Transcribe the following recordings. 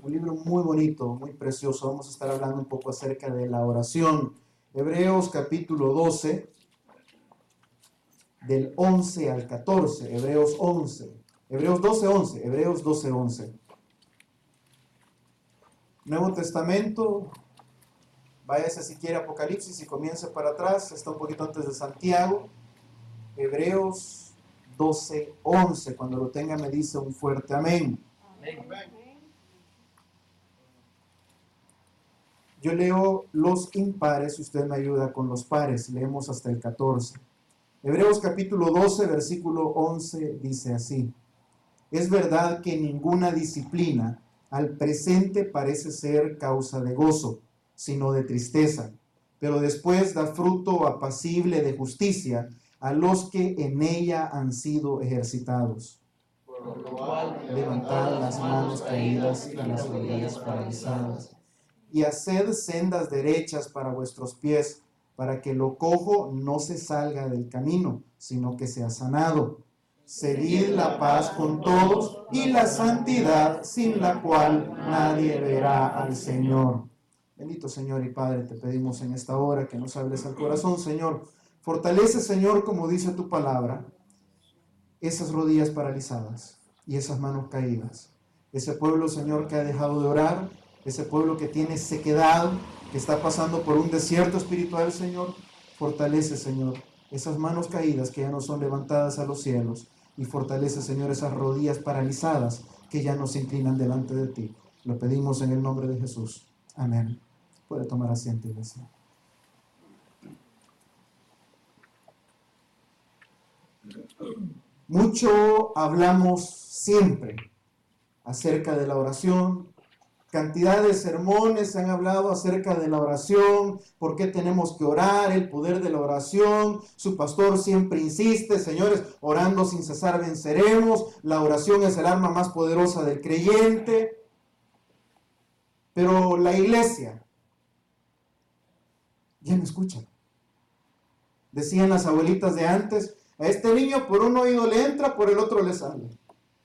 un libro muy bonito, muy precioso. Vamos a estar hablando un poco acerca de la oración. Hebreos capítulo 12, del 11 al 14, Hebreos 11, Hebreos 12, 11, Hebreos 12, 11. Nuevo Testamento, váyase si quiere Apocalipsis y comience para atrás, está un poquito antes de Santiago. Hebreos 12, 11, cuando lo tenga me dice un fuerte amén. Amén. Yo leo los impares y usted me ayuda con los pares, leemos hasta el 14. Hebreos capítulo 12, versículo 11 dice así: es verdad que ninguna disciplina al presente parece ser causa de gozo, sino de tristeza, pero después da fruto apacible de justicia a los que en ella han sido ejercitados. Por lo cual, levantad las manos caídas y las rodillas paralizadas, y haced sendas derechas para vuestros pies, para que lo cojo no se salga del camino, sino que sea sanado. Seguid la paz con todos y la santidad, sin la cual nadie verá al Señor. Bendito Señor y Padre, te pedimos en esta hora que nos hables al corazón, Señor. Fortalece, Señor, como dice tu palabra, esas rodillas paralizadas y esas manos caídas. Ese pueblo, Señor, que ha dejado de orar, ese pueblo que tiene sequedad, que está pasando por un desierto espiritual, Señor, fortalece, Señor, esas manos caídas que ya no son levantadas a los cielos, y fortalece, Señor, esas rodillas paralizadas que ya no se inclinan delante de ti. Lo pedimos en el nombre de Jesús. Amén. Puede tomar asiento, iglesia. Mucho hablamos siempre acerca de la oración. Cantidad de sermones se han hablado acerca de la oración, por qué tenemos que orar, el poder de la oración. Su pastor siempre insiste: señores, orando sin cesar venceremos. La oración es el arma más poderosa del creyente. Pero la iglesia ya no escucha. Decían las abuelitas de antes: a este niño por un oído le entra, por el otro le sale.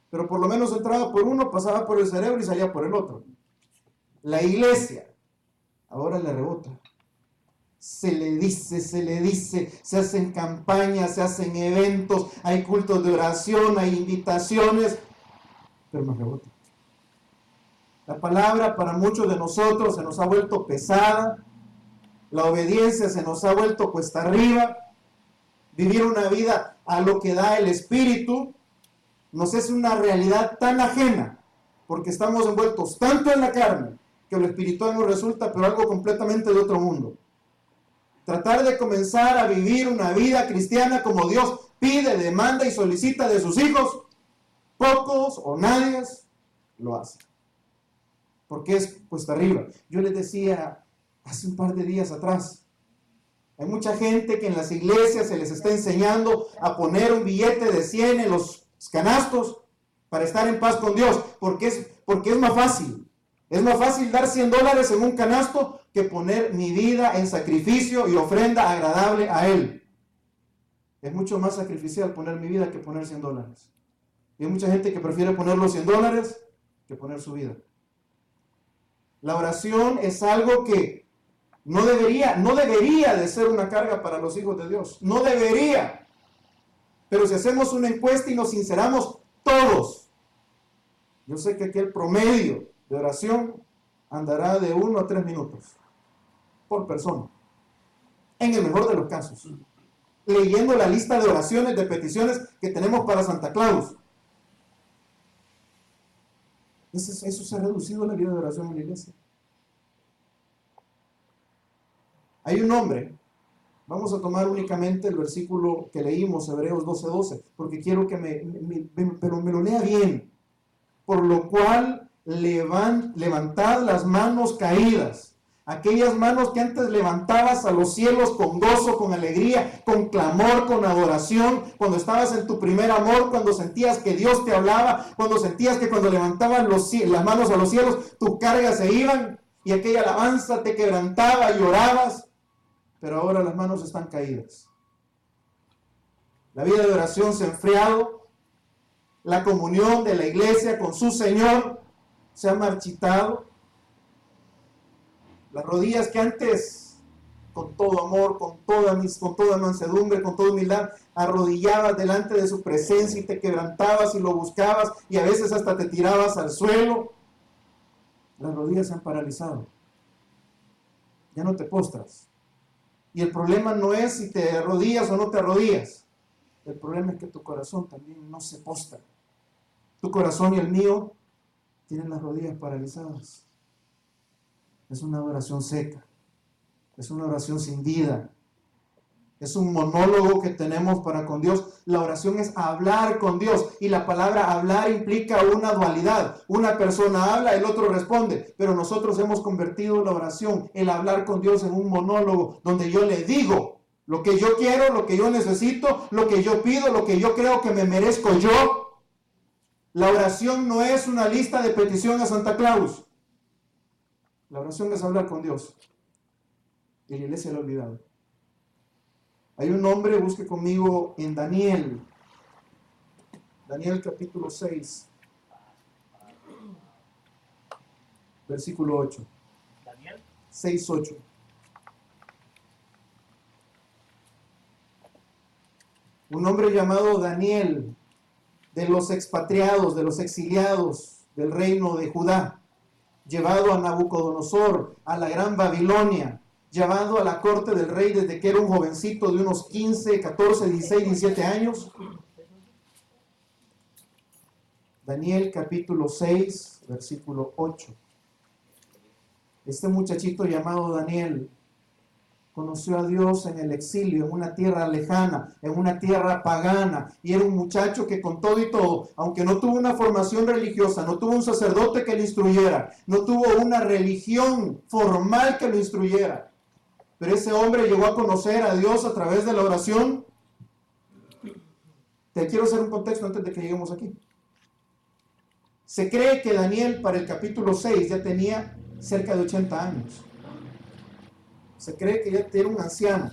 Pero por lo menos entraba por uno, pasaba por el cerebro y salía por el otro. La iglesia ahora le rebota. Se le dice, se hacen campañas, se hacen eventos, hay cultos de oración, hay invitaciones, pero nos rebota. La palabra para muchos de nosotros se nos ha vuelto pesada, la obediencia se nos ha vuelto cuesta arriba, vivir una vida a lo que da el Espíritu nos es una realidad tan ajena, porque estamos envueltos tanto en la carne, que lo espiritual nos resulta pero algo completamente de otro mundo. Tratar de comenzar a vivir una vida cristiana como Dios pide, demanda y solicita de sus hijos, pocos o nadie lo hacen, porque es cuesta arriba. Yo les decía hace un par de días atrás, hay mucha gente que en las iglesias se les está enseñando a poner un billete de 100 en los canastos para estar en paz con Dios, porque es más fácil. Es más fácil dar $100 en un canasto que poner mi vida en sacrificio y ofrenda agradable a Él. Es mucho más sacrificial poner mi vida que poner $100. Y hay mucha gente que prefiere poner los $100 que poner su vida. La oración es algo que no debería de ser una carga para los hijos de Dios. No debería. Pero si hacemos una encuesta y nos sinceramos todos, yo sé que aquí el promedio de oración andará de 1 a 3 minutos por persona, en el mejor de los casos, leyendo la lista de oraciones, de peticiones que tenemos para Santa Claus. Eso se ha reducido la vida de oración en la iglesia. Hay un hombre, vamos a tomar únicamente el versículo que leímos, Hebreos 12:12, porque quiero que me lo lea bien. Por lo cual levantad las manos caídas, aquellas manos que antes levantabas a los cielos con gozo, con alegría, con clamor, con adoración, cuando estabas en tu primer amor, cuando sentías que Dios te hablaba, cuando sentías que cuando levantabas las manos a los cielos, tus cargas se iban y aquella alabanza te quebrantaba y llorabas, pero ahora las manos están caídas. La vida de oración se ha enfriado. La comunión de la iglesia con su Señor se ha marchitado. Las rodillas que antes, con todo amor, con toda mansedumbre, con toda humildad, arrodillabas delante de su presencia y te quebrantabas y lo buscabas y a veces hasta te tirabas al suelo. Las rodillas se han paralizado. Ya no te postras. Y el problema no es si te arrodillas o no te arrodillas. El problema es que tu corazón también no se postra. Tu corazón y el mío tienen las rodillas paralizadas. Es una oración seca. Es una oración sin vida. Es un monólogo que tenemos para con Dios. La oración es hablar con Dios. Y la palabra hablar implica una dualidad. Una persona habla, el otro responde. Pero nosotros hemos convertido la oración, el hablar con Dios, en un monólogo donde yo le digo lo que yo quiero, lo que yo necesito, lo que yo pido, lo que yo creo que me merezco yo. La oración no es una lista de petición a Santa Claus. La oración es hablar con Dios. Y la iglesia lo ha olvidado. Hay un hombre, busque conmigo en Daniel. Daniel capítulo 6. Versículo 8. Daniel 6, 8. Un hombre llamado Daniel, de los expatriados, de los exiliados del reino de Judá, llevado a Nabucodonosor, a la gran Babilonia, llevado a la corte del rey desde que era un jovencito de unos 15, 14, 16, 17 años. Daniel capítulo 6, versículo 8. Este muchachito llamado Daniel conoció a Dios en el exilio, en una tierra lejana, en una tierra pagana, y era un muchacho que con todo y todo, aunque no tuvo una formación religiosa, no tuvo un sacerdote que le instruyera, no tuvo una religión formal que lo instruyera, pero ese hombre llegó a conocer a Dios a través de la oración. Te quiero hacer un contexto antes de que lleguemos aquí. Se cree que Daniel para el capítulo 6 ya tenía cerca de 80 años. Se cree que ya era un anciano.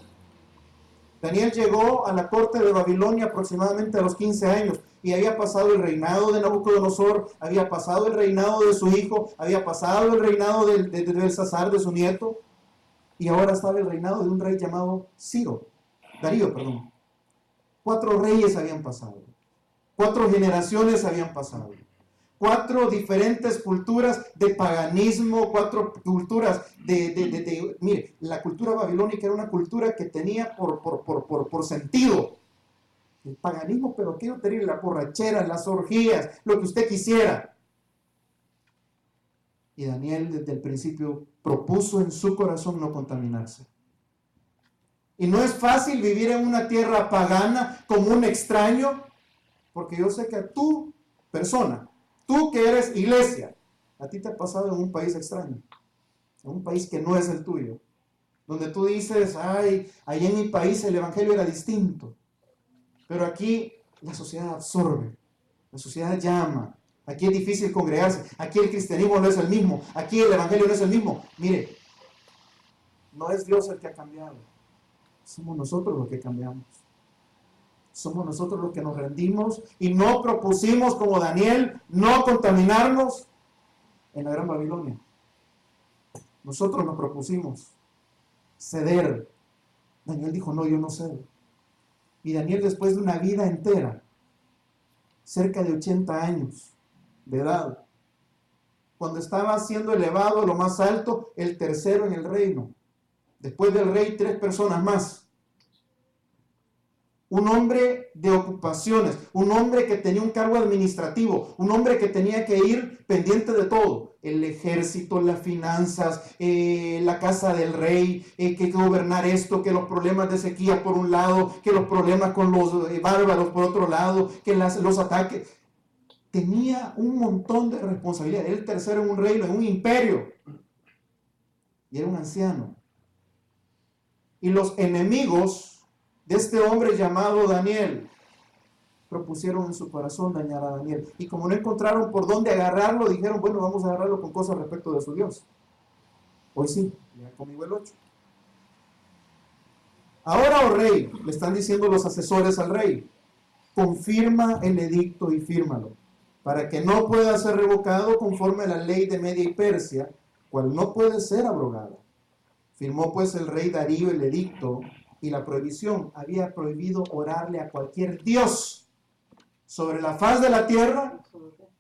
Daniel llegó a la corte de Babilonia aproximadamente a los 15 años y había pasado el reinado de Nabucodonosor, había pasado el reinado de su hijo, había pasado el reinado de Belsasar, de su nieto, y ahora estaba el reinado de un rey llamado Darío. 4 reyes habían pasado, 4 generaciones habían pasado. 4 diferentes culturas de paganismo, 4 culturas mire, la cultura babilónica era una cultura que tenía por sentido el paganismo, pero aquello terrible, la borrachera, las orgías, lo que usted quisiera. Y Daniel desde el principio propuso en su corazón no contaminarse. Y no es fácil vivir en una tierra pagana como un extraño, porque yo sé que a tu persona, tú que eres iglesia, a ti te ha pasado en un país extraño, en un país que no es el tuyo, donde tú dices, ay, allá en mi país el evangelio era distinto, pero aquí la sociedad absorbe, la sociedad llama, aquí es difícil congregarse, aquí el cristianismo no es el mismo, aquí el evangelio no es el mismo. Mire, no es Dios el que ha cambiado, somos nosotros los que cambiamos. Somos nosotros los que nos rendimos y no propusimos, como Daniel, no contaminarnos en la gran Babilonia. Nosotros nos propusimos ceder. Daniel dijo, no, yo no cedo. Y Daniel, después de una vida entera, cerca de 80 años de edad, cuando estaba siendo elevado a lo más alto, el tercero en el reino. Después del rey, 3 personas más. Un hombre de ocupaciones, un hombre que tenía un cargo administrativo, un hombre que tenía que ir pendiente de todo, el ejército, las finanzas, la casa del rey, que gobernar esto, que los problemas de sequía por un lado, que los problemas con los bárbaros por otro lado, que los ataques. Tenía un montón de responsabilidades. Era el tercero en un reino, en un imperio, y era un anciano. Y los enemigos de este hombre llamado Daniel propusieron en su corazón dañar a Daniel, y como no encontraron por dónde agarrarlo, dijeron, bueno, vamos a agarrarlo con cosas respecto de su Dios. Hoy sí, lea conmigo el 8. Ahora, oh rey, le están diciendo los asesores al rey, confirma el edicto y fírmalo, para que no pueda ser revocado conforme a la ley de Media y Persia, cual no puede ser abrogada. Firmó pues el rey Darío el edicto y la prohibición. Había prohibido orarle a cualquier dios sobre la faz de la tierra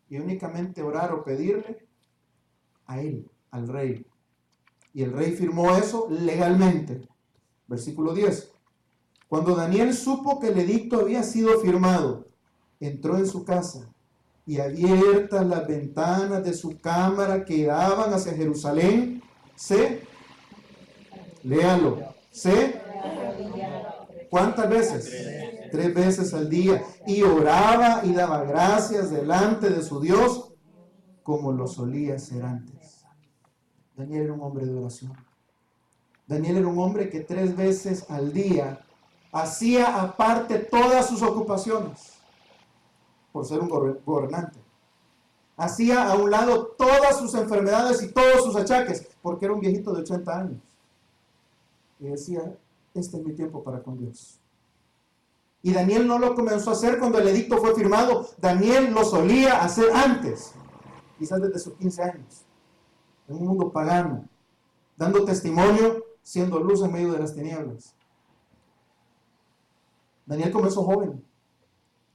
y únicamente orar o pedirle a él, al rey. Y el rey firmó eso legalmente. Versículo 10. Cuando Daniel supo que el edicto había sido firmado, entró en su casa y abiertas las ventanas de su cámara que daban hacia Jerusalén, léalo, ¿cuántas veces? 3 veces al día. Y oraba y daba gracias delante de su Dios, como lo solía hacer antes. Daniel era un hombre de oración. Daniel era un hombre que 3 veces al día hacía aparte todas sus ocupaciones, por ser un gobernante. Hacía a un lado todas sus enfermedades y todos sus achaques, porque era un viejito de 80 años. Y decía, este es mi tiempo para con Dios. Y Daniel no lo comenzó a hacer cuando el edicto fue firmado. Daniel lo solía hacer antes, quizás desde sus 15 años, en un mundo pagano, dando testimonio, siendo luz en medio de las tinieblas. Daniel comenzó joven.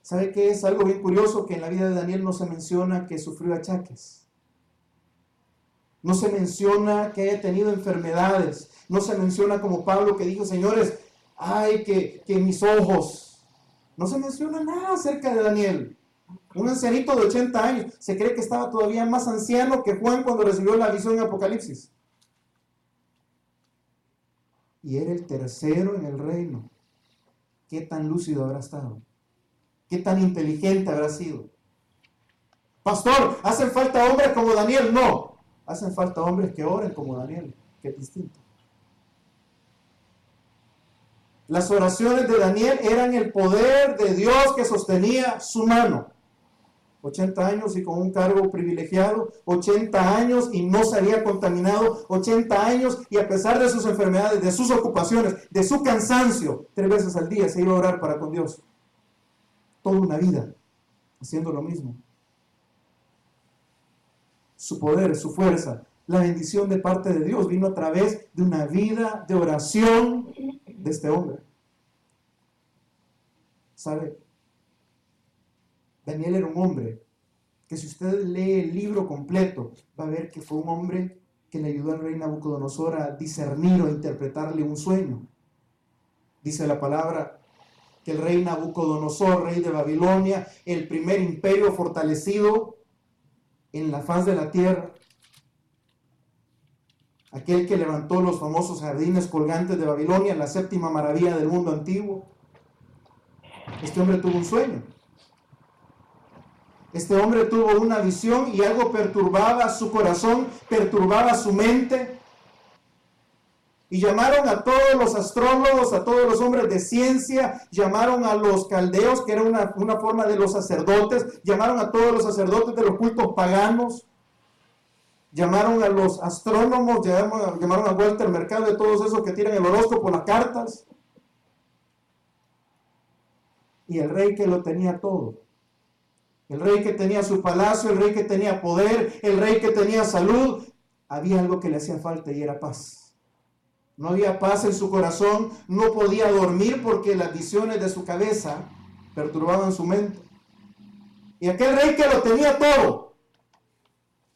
¿Sabe qué es algo bien curioso? Que en la vida de Daniel no se menciona que sufrió achaques. No se menciona que haya tenido enfermedades. No se menciona como Pablo que dijo, señores, ay, que mis ojos. No se menciona nada acerca de Daniel. Un ancianito de 80 años. Se cree que estaba todavía más anciano que Juan cuando recibió la visión en Apocalipsis. Y era el tercero en el reino. ¿Qué tan lúcido habrá estado? ¿Qué tan inteligente habrá sido? Pastor, ¿hacen falta hombres como Daniel? No, hacen falta hombres que oren como Daniel, que es distinto. Las oraciones de Daniel eran el poder de Dios que sostenía su mano. 80 años y con un cargo privilegiado, 80 años y no se había contaminado, 80 años y a pesar de sus enfermedades, de sus ocupaciones, de su cansancio, 3 veces al día se iba a orar para con Dios. Toda una vida haciendo lo mismo. Su poder, su fuerza, la bendición de parte de Dios vino a través de una vida de oración de este hombre. ¿Sabe? Daniel era un hombre que si usted lee el libro completo, va a ver que fue un hombre que le ayudó al rey Nabucodonosor a discernir o a interpretarle un sueño. Dice la palabra que el rey Nabucodonosor, rey de Babilonia, el primer imperio fortalecido en la faz de la tierra, aquel que levantó los famosos jardines colgantes de Babilonia, la séptima maravilla del mundo antiguo. Este hombre tuvo un sueño. Este hombre tuvo una visión y algo perturbaba su corazón, perturbaba su mente. Y llamaron a todos los astrólogos, a todos los hombres de ciencia, llamaron a los caldeos, que era una forma de los sacerdotes, llamaron a todos los sacerdotes de los cultos paganos, llamaron a los astrónomos, llamaron a Walter Mercado, de todos esos que tiran el horóscopo, las cartas. Y el rey que lo tenía todo, el rey que tenía su palacio, el rey que tenía poder, el rey que tenía salud, había algo que le hacía falta y era paz. No había paz en su corazón, no podía dormir porque las visiones de su cabeza perturbaban su mente. Y aquel rey que lo tenía todo,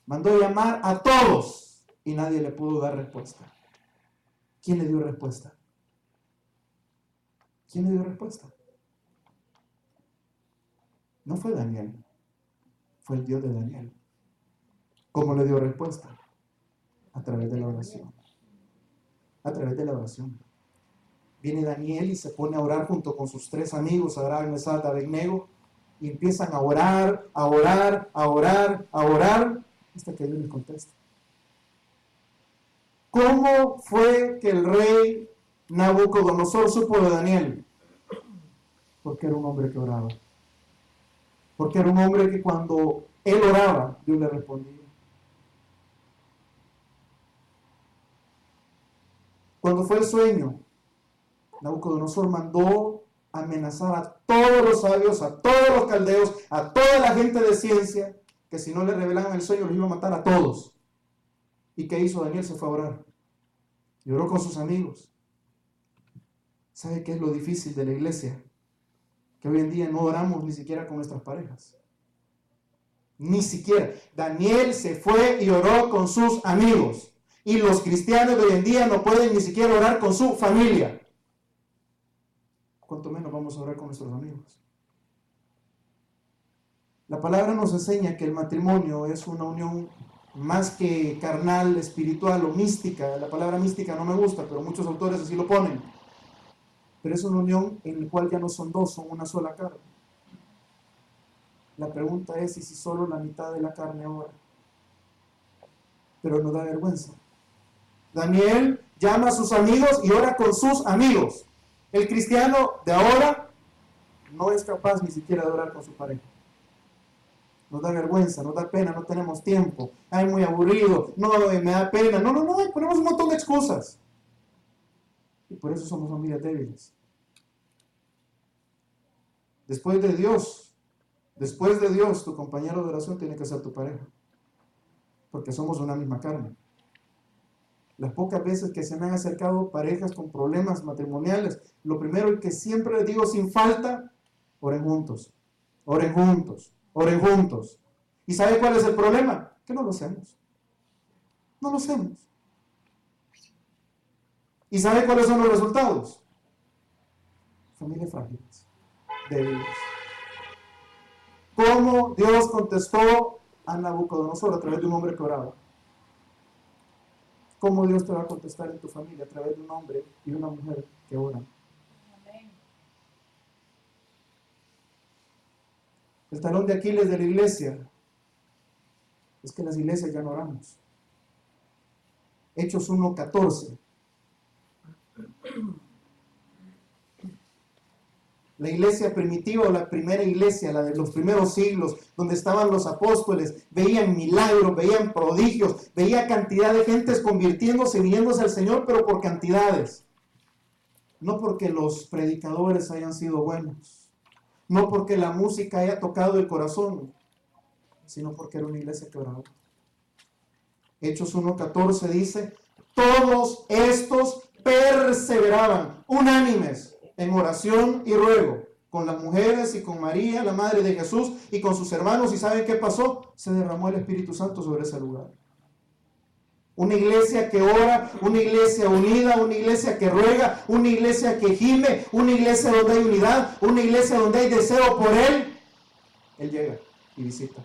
mandó llamar a todos y nadie le pudo dar respuesta. ¿Quién le dio respuesta? ¿Quién le dio respuesta? No fue Daniel, fue el Dios de Daniel. ¿Cómo le dio respuesta? A través de la oración. A través de la oración. Viene Daniel y se pone a orar junto con sus 3 amigos, Sadrach, Mesach y Abednego, y empiezan a orar, a orar, a orar, a orar, hasta que Dios les contesta. ¿Cómo fue que el rey Nabucodonosor supo de Daniel? Porque era un hombre que oraba. Porque era un hombre que cuando él oraba, Dios le respondía. Cuando fue el sueño, Nabucodonosor mandó amenazar a todos los sabios, a todos los caldeos, a toda la gente de ciencia, que si no le revelaban el sueño los iba a matar a todos. ¿Y qué hizo Daniel? Se fue a orar. Y oró con sus amigos. ¿Sabe qué es lo difícil de la iglesia? Que hoy en día no oramos ni siquiera con nuestras parejas. Ni siquiera. Daniel se fue y oró con sus amigos. Y los cristianos de hoy en día no pueden ni siquiera orar con su familia. ¿Cuánto menos vamos a orar con nuestros amigos? La palabra nos enseña que el matrimonio es una unión más que carnal, espiritual o mística. La palabra mística no me gusta, pero muchos autores así lo ponen. Pero es una unión en la cual ya no son dos, son una sola carne. La pregunta es, ¿y si solo la mitad de la carne ora? Pero nos da vergüenza. Daniel llama a sus amigos y ora con sus amigos. El cristiano de ahora no es capaz ni siquiera de orar con su pareja. Nos da vergüenza, nos da pena, no tenemos tiempo. Ay, muy aburrido, no, me da pena. No, ponemos un montón de excusas. Y por eso somos familias débiles. Después de Dios, tu compañero de oración tiene que ser tu pareja. Porque somos una misma carne. Las pocas veces que se me han acercado parejas con problemas matrimoniales, lo primero que siempre les digo sin falta, oren juntos, oren juntos, oren juntos. ¿Y sabe cuál es el problema? Que no lo hacemos. No lo hacemos. ¿Y sabe cuáles son los resultados? Familias frágiles, débiles. ¿Cómo Dios contestó a Nabucodonosor a través de un hombre que oraba? ¿Cómo Dios te va a contestar en tu familia a través de un hombre y una mujer que oran? Amén. El talón de Aquiles de la iglesia es que las iglesias ya no oramos. Hechos 1:14. La iglesia primitiva o la primera iglesia, la de los primeros siglos, donde estaban los apóstoles, veían milagros, veían prodigios, veía cantidad de gentes convirtiéndose, viniéndose al Señor, pero por cantidades. No porque los predicadores hayan sido buenos, no porque la música haya tocado el corazón, sino porque era una iglesia que oraba. Hechos 1:14 dice, todos estos perseveraban, unánimes, en oración y ruego, con las mujeres y con María, la madre de Jesús, y con sus hermanos. ¿Y saben qué pasó? Se derramó el Espíritu Santo sobre ese lugar. Una iglesia que ora, una iglesia unida, una iglesia que ruega, una iglesia que gime, una iglesia donde hay unidad, una iglesia donde hay deseo por Él. Él llega y visita.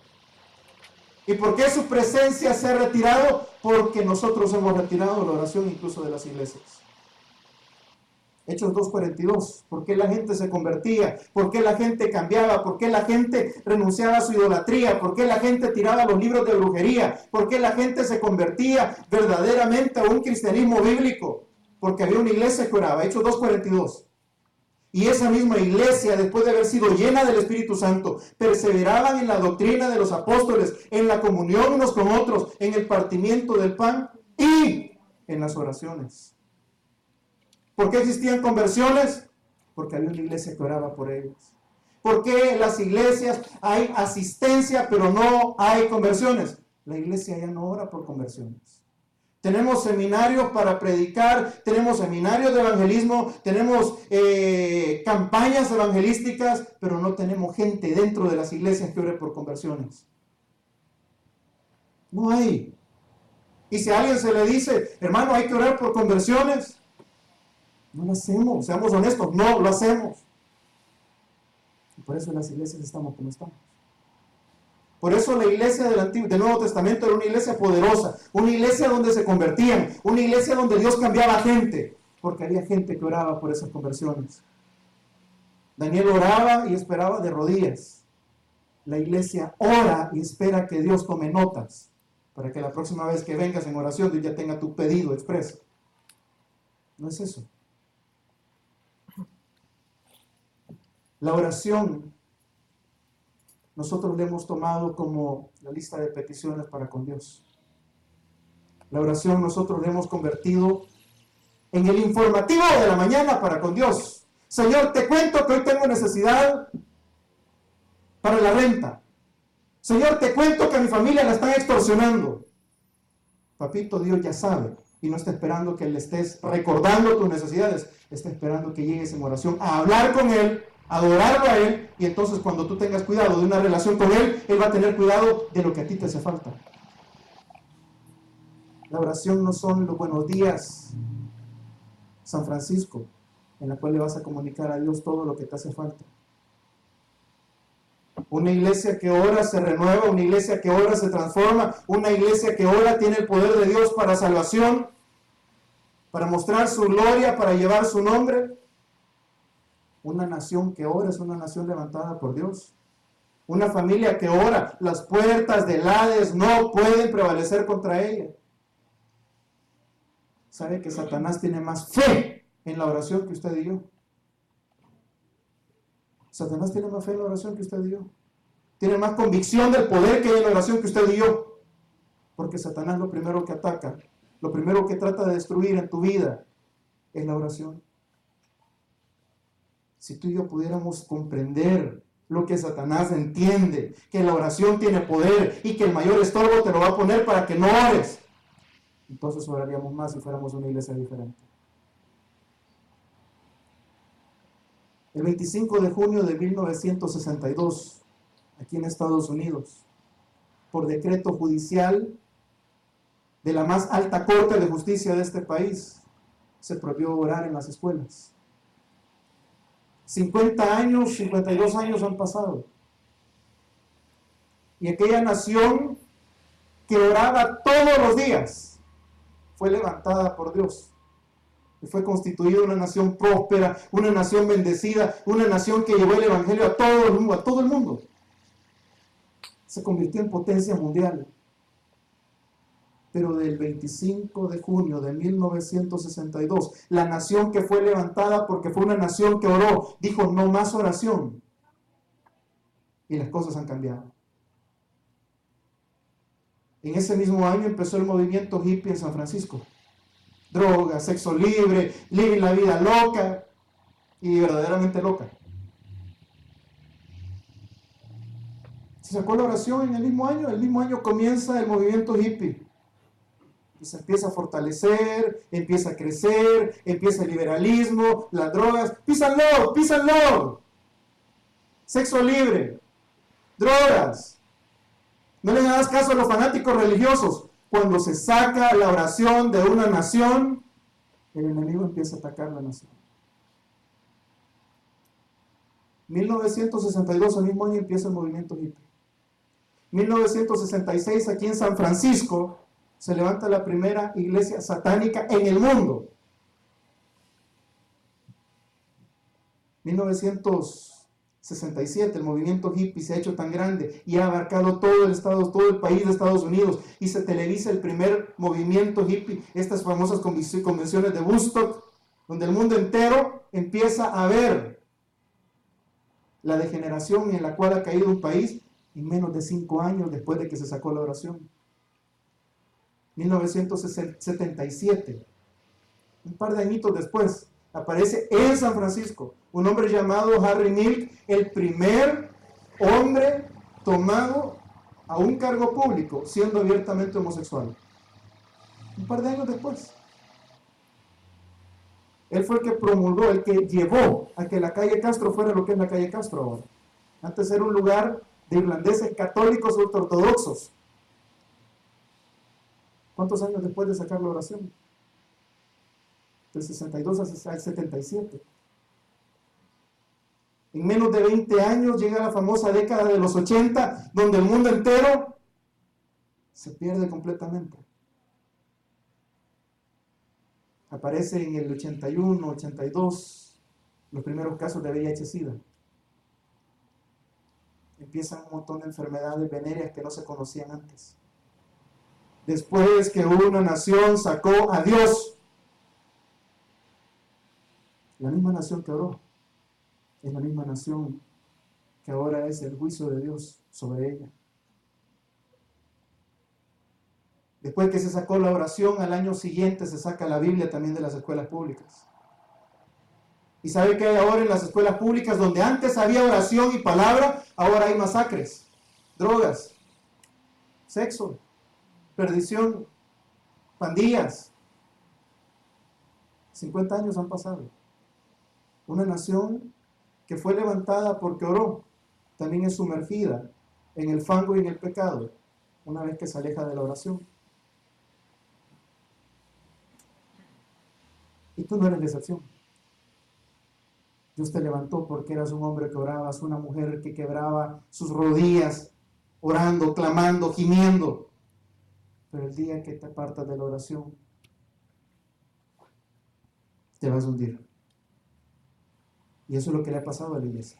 ¿Y por qué su presencia se ha retirado? Porque nosotros hemos retirado la oración incluso de las iglesias. Hechos 2:42, ¿por qué la gente se convertía? ¿Por qué la gente cambiaba? ¿Por qué la gente renunciaba a su idolatría? ¿Por qué la gente tiraba los libros de brujería? ¿Por qué la gente se convertía verdaderamente a un cristianismo bíblico? Porque había una iglesia que oraba. Hechos 2:42. Y esa misma iglesia, después de haber sido llena del Espíritu Santo, perseveraban en la doctrina de los apóstoles, en la comunión unos con otros, en el partimiento del pan y en las oraciones. ¿Por qué existían conversiones? Porque había una iglesia que oraba por ellos. ¿Por qué en las iglesias hay asistencia pero no hay conversiones? La iglesia ya no ora por conversiones. Tenemos seminarios para predicar, tenemos seminarios de evangelismo, tenemos campañas evangelísticas, pero no tenemos gente dentro de las iglesias que ore por conversiones. No hay. Y si a alguien se le dice, hermano, hay que orar por conversiones, no lo hacemos, seamos honestos, no lo hacemos. Y por eso en las iglesias estamos como estamos. Por eso la iglesia del Nuevo Testamento era una iglesia poderosa, una iglesia donde se convertían, una iglesia donde Dios cambiaba gente, porque había gente que oraba por esas conversiones. Daniel oraba y esperaba de rodillas. La iglesia ora y espera que Dios tome notas, para que la próxima vez que vengas en oración Dios ya tenga tu pedido expreso. No es eso. La oración, nosotros la hemos tomado como la lista de peticiones para con Dios. La oración nosotros la hemos convertido en el informativo de la mañana para con Dios. Señor, te cuento que hoy tengo necesidad para la renta. Señor, te cuento que a mi familia la están extorsionando. Papito Dios ya sabe y no está esperando que le estés recordando tus necesidades. Está esperando que llegues en oración a hablar con Él, a adorarlo a Él, y entonces cuando tú tengas cuidado de una relación con Él, Él va a tener cuidado de lo que a ti te hace falta. La oración no son los buenos días, San Francisco, en la cual le vas a comunicar a Dios todo lo que te hace falta. Una iglesia que ora se renueva, una iglesia que ora se transforma, una iglesia que ora tiene el poder de Dios para salvación, para mostrar su gloria, para llevar su nombre. Una nación que ora es una nación levantada por Dios. Una familia que ora, las puertas del Hades no pueden prevalecer contra ella. ¿Sabe que Satanás tiene más fe en la oración que usted y yo? Satanás tiene más fe en la oración que usted y yo. Tiene más convicción del poder que hay en la oración que usted y yo. Porque Satanás lo primero que ataca, lo primero que trata de destruir en tu vida es la oración. Si tú y yo pudiéramos comprender lo que Satanás entiende, que la oración tiene poder y que el mayor estorbo te lo va a poner para que no ores, entonces oraríamos más si fuéramos una iglesia diferente. El 25 de junio de 1962, aquí en Estados Unidos, por decreto judicial de la más alta corte de justicia de este país, se prohibió orar en las escuelas. 50 años, 52 años han pasado. Y aquella nación que oraba todos los días fue levantada por Dios. Y fue constituida una nación próspera, una nación bendecida, una nación que llevó el evangelio a todo el mundo. Se convirtió en potencia mundial. Pero del 25 de junio de 1962, la nación que fue levantada porque fue una nación que oró, dijo no más oración. Y las cosas han cambiado. En ese mismo año empezó el movimiento hippie en San Francisco. Droga, sexo libre, living la vida loca y verdaderamente loca. Se sacó la oración en el mismo año comienza el movimiento hippie. Y se empieza a fortalecer, empieza a crecer, empieza el liberalismo, las drogas. Peace and love, peace and love. Sexo libre, drogas. No le hagas caso a los fanáticos religiosos. Cuando se saca la oración de una nación, el enemigo empieza a atacar la nación. 1962, el mismo año, empieza el movimiento hippie. 1966, aquí en San Francisco, se levanta la primera iglesia satánica en el mundo. 1967, el movimiento hippie se ha hecho tan grande y ha abarcado todo el país de Estados Unidos, y se televisa el primer movimiento hippie, estas famosas convenciones de Woodstock, donde el mundo entero empieza a ver la degeneración en la cual ha caído un país en menos de 5 años después de que se sacó la oración. 1977, un par de añitos después, aparece en San Francisco un hombre llamado Harry Milk, el primer hombre tomado a un cargo público siendo abiertamente homosexual. Un par de años después. Él fue el que promulgó, el que llevó a que la calle Castro fuera lo que es la calle Castro ahora. Antes era un lugar de irlandeses católicos ultraortodoxos. ¿Cuántos años después de sacar la oración? Del 62 al 77. En menos de 20 años llega la famosa década de los 80, donde el mundo entero se pierde completamente. Aparece en el 81, 82, los primeros casos de VIH-Sida. Empiezan un montón de enfermedades venéreas que no se conocían antes. Después que una nación sacó a Dios, la misma nación que oró, es la misma nación que ahora es el juicio de Dios sobre ella. Después que se sacó la oración, al año siguiente se saca la Biblia también de las escuelas públicas. ¿Y sabe qué hay ahora en las escuelas públicas? Donde antes había oración y palabra, ahora hay masacres, drogas, sexo, perdición, pandillas. 50 años han pasado. Una nación que fue levantada porque oró, también es sumergida en el fango y en el pecado, una vez que se aleja de la oración. Y tú no eres la excepción. Dios te levantó porque eras un hombre que orabas, una mujer que quebraba sus rodillas, orando, clamando, gimiendo. Pero el día que te apartas de la oración, te vas a hundir. Y eso es lo que le ha pasado a la iglesia.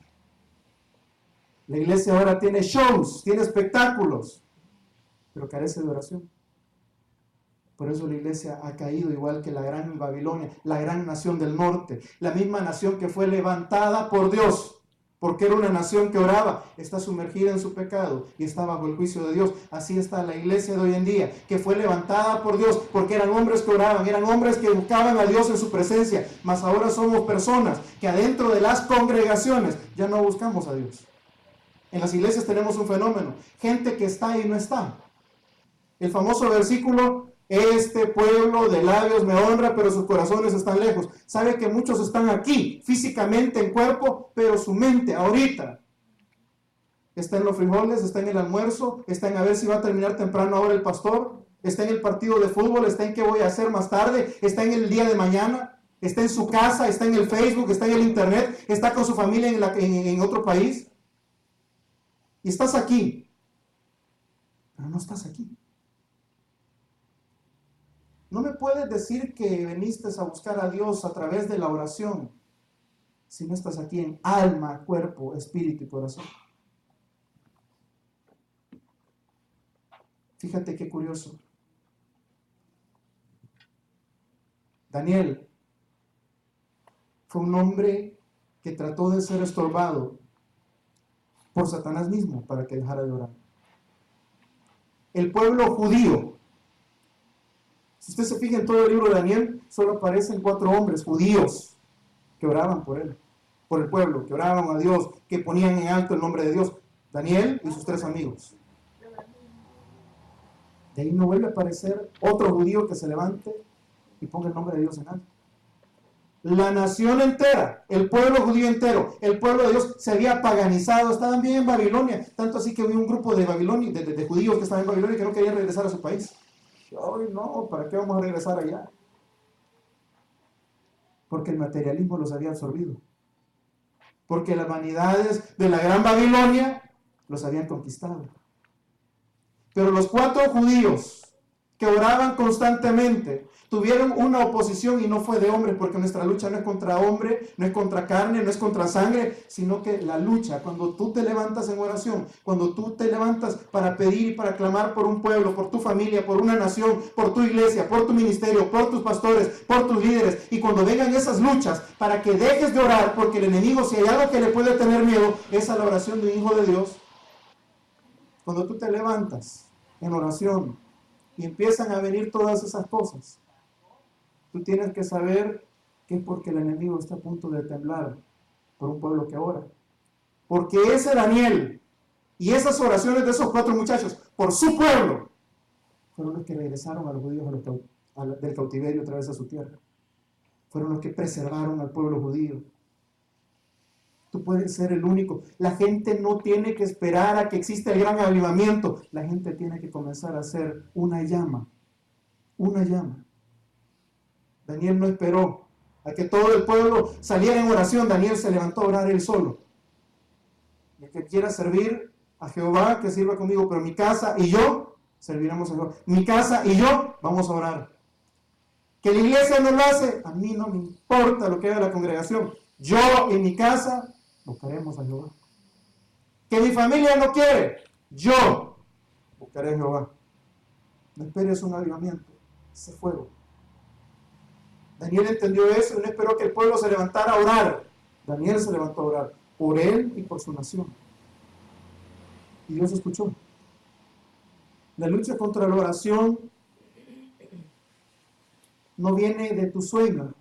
La iglesia ahora tiene shows, tiene espectáculos, pero carece de oración. Por eso la iglesia ha caído igual que la gran Babilonia, la gran nación del norte, la misma nación que fue levantada por Dios, porque era una nación que oraba, está sumergida en su pecado y está bajo el juicio de Dios. Así está la iglesia de hoy en día, que fue levantada por Dios, porque eran hombres que oraban, eran hombres que buscaban a Dios en su presencia, mas ahora somos personas que adentro de las congregaciones ya no buscamos a Dios. En las iglesias tenemos un fenómeno, gente que está y no está. El famoso versículo: este pueblo de labios me honra, pero sus corazones están lejos. Sabe que muchos están aquí, físicamente en cuerpo, pero su mente ahorita está en los frijoles, está en el almuerzo, está en a ver si va a terminar temprano ahora el pastor, está en el partido de fútbol, está en qué voy a hacer más tarde, está en el día de mañana, está en su casa, está en el Facebook, está en el internet, está con su familia en otro país. Y estás aquí, pero no estás aquí. No me puedes decir que viniste a buscar a Dios a través de la oración si no estás aquí en alma, cuerpo, espíritu y corazón. Fíjate qué curioso. Daniel fue un hombre que trató de ser estorbado por Satanás mismo para que dejara de orar. El pueblo judío, si usted se fija en todo el libro de Daniel, solo aparecen 4 hombres judíos que oraban por él, por el pueblo, que oraban a Dios, que ponían en alto el nombre de Dios. Daniel y sus 3 amigos. De ahí no vuelve a aparecer otro judío que se levante y ponga el nombre de Dios en alto. La nación entera, el pueblo judío entero, el pueblo de Dios se había paganizado, estaban bien en Babilonia, tanto así que había un grupo de Babilonia, de judíos que estaban en Babilonia que no querían regresar a su país. Ay, no, ¿para qué vamos a regresar allá? Porque el materialismo los había absorbido. Porque las vanidades de la gran Babilonia los habían conquistado. Pero los 4 judíos que oraban constantemente tuvieron una oposición y no fue de hombres, porque nuestra lucha no es contra hombre, no es contra carne, no es contra sangre, sino que la lucha, cuando tú te levantas en oración, cuando tú te levantas para pedir y para clamar por un pueblo, por tu familia, por una nación, por tu iglesia, por tu ministerio, por tus pastores, por tus líderes, y cuando vengan esas luchas, para que dejes de orar, porque el enemigo, si hay algo que le puede tener miedo, es a la oración de un hijo de Dios. Cuando tú te levantas en oración y empiezan a venir todas esas cosas, tú tienes que saber que es porque el enemigo está a punto de temblar por un pueblo que ora. Porque ese Daniel y esas oraciones de esos 4 muchachos por su pueblo fueron los que regresaron a los judíos del cautiverio otra vez a su tierra. Fueron los que preservaron al pueblo judío. Tú puedes ser el único. La gente no tiene que esperar a que exista el gran avivamiento. La gente tiene que comenzar a hacer una llama. Una llama. Daniel no esperó a que todo el pueblo saliera en oración. Daniel se levantó a orar él solo. El que quiera servir a Jehová, que sirva conmigo, pero mi casa y yo serviremos a Jehová. Mi casa y yo vamos a orar. Que la iglesia no lo hace, a mí no me importa lo que haga la congregación. Yo y mi casa buscaremos a Jehová. Que mi familia no quiere, yo buscaré a Jehová. No esperes un avivamiento, ese fuego. Daniel entendió eso y no esperó que el pueblo se levantara a orar. Daniel se levantó a orar por él y por su nación. Y Dios escuchó. La lucha contra la oración no viene de tu sueño,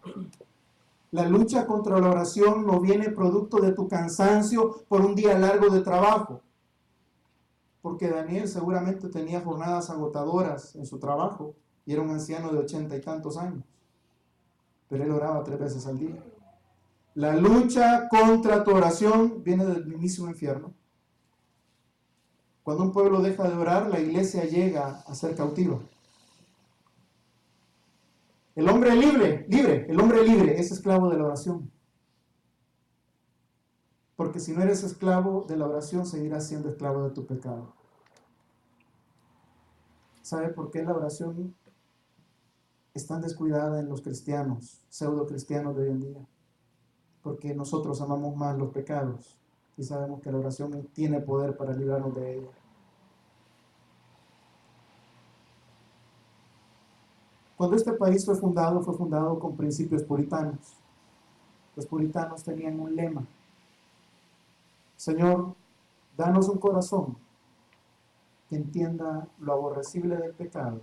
La lucha contra la oración no viene producto de tu cansancio por un día largo de trabajo, porque Daniel seguramente tenía jornadas agotadoras en su trabajo y era un anciano de 80 y tantos años, pero él oraba 3 veces al día. La lucha contra tu oración viene del mismísimo infierno. Cuando un pueblo deja de orar, la iglesia llega a ser cautiva. El hombre el hombre libre es esclavo de la oración. Porque si no eres esclavo de la oración, seguirás siendo esclavo de tu pecado. ¿Sabe por qué la oración es tan descuidada en los cristianos, pseudo cristianos de hoy en día? Porque nosotros amamos más los pecados y sabemos que la oración tiene poder para librarnos de ellos. Cuando este país fue fundado con principios puritanos. Los puritanos tenían un lema: Señor, danos un corazón que entienda lo aborrecible del pecado,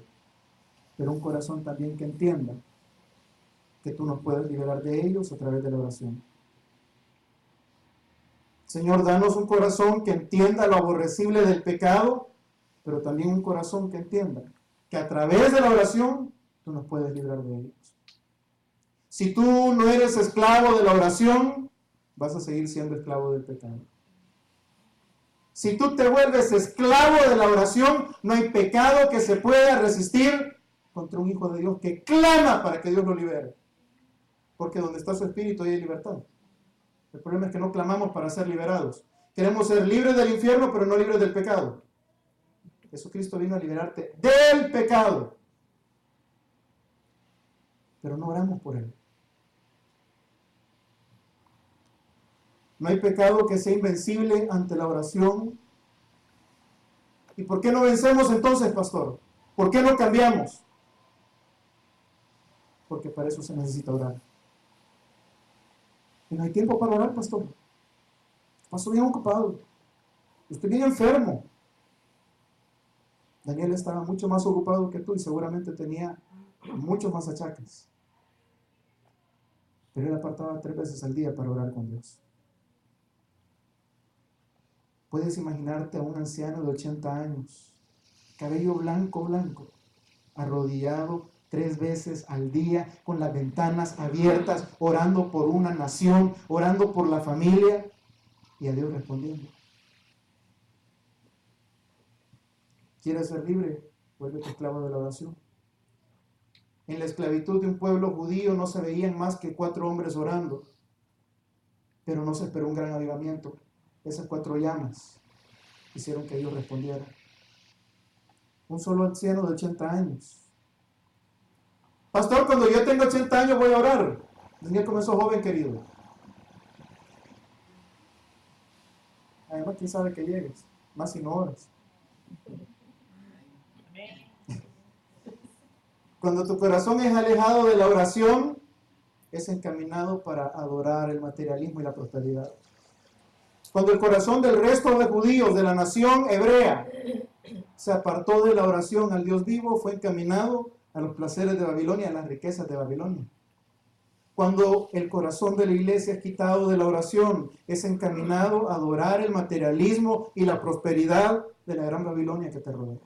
pero un corazón también que entienda que tú nos puedes liberar de ellos a través de la oración. Señor, danos un corazón que entienda lo aborrecible del pecado, pero también un corazón que entienda que a través de la oración tú nos puedes librar de ellos. Si tú no eres esclavo de la oración, vas a seguir siendo esclavo del pecado. Si tú te vuelves esclavo de la oración, no hay pecado que se pueda resistir contra un hijo de Dios que clama para que Dios lo libere. Porque donde está su espíritu hay libertad. El problema es que no clamamos para ser liberados. Queremos ser libres del infierno, pero no libres del pecado. Jesucristo vino a liberarte del pecado. Pero no oramos por él. No hay pecado que sea invencible ante la oración. ¿Y por qué no vencemos entonces, pastor? ¿Por qué no cambiamos? Porque para eso se necesita orar. Y no hay tiempo para orar, pastor. Paso bien ocupado. Estoy bien enfermo. Daniel estaba mucho más ocupado que tú y seguramente tenía muchos más achaques. Pero él apartaba 3 veces al día para orar con Dios. Puedes imaginarte a un anciano de 80 años, cabello blanco, arrodillado 3 veces al día, con las ventanas abiertas, orando por una nación, orando por la familia, y a Dios respondiendo. ¿Quieres ser libre? Vuélvete esclavo de la oración. En la esclavitud de un pueblo judío no se veían más que 4 hombres orando, pero no se esperó un gran avivamiento. Esas 4 llamas hicieron que ellos respondieran. Un solo anciano de 80 años. Pastor, cuando yo tenga 80 años voy a orar. Daniel comenzó joven, querido. Además, quién sabe que llegues, más si no oras. Cuando tu corazón es alejado de la oración, es encaminado para adorar el materialismo y la prosperidad. Cuando el corazón del resto de judíos de la nación hebrea se apartó de la oración al Dios vivo, fue encaminado a los placeres de Babilonia, a las riquezas de Babilonia. Cuando el corazón de la iglesia es quitado de la oración, es encaminado a adorar el materialismo y la prosperidad de la gran Babilonia que te rodea.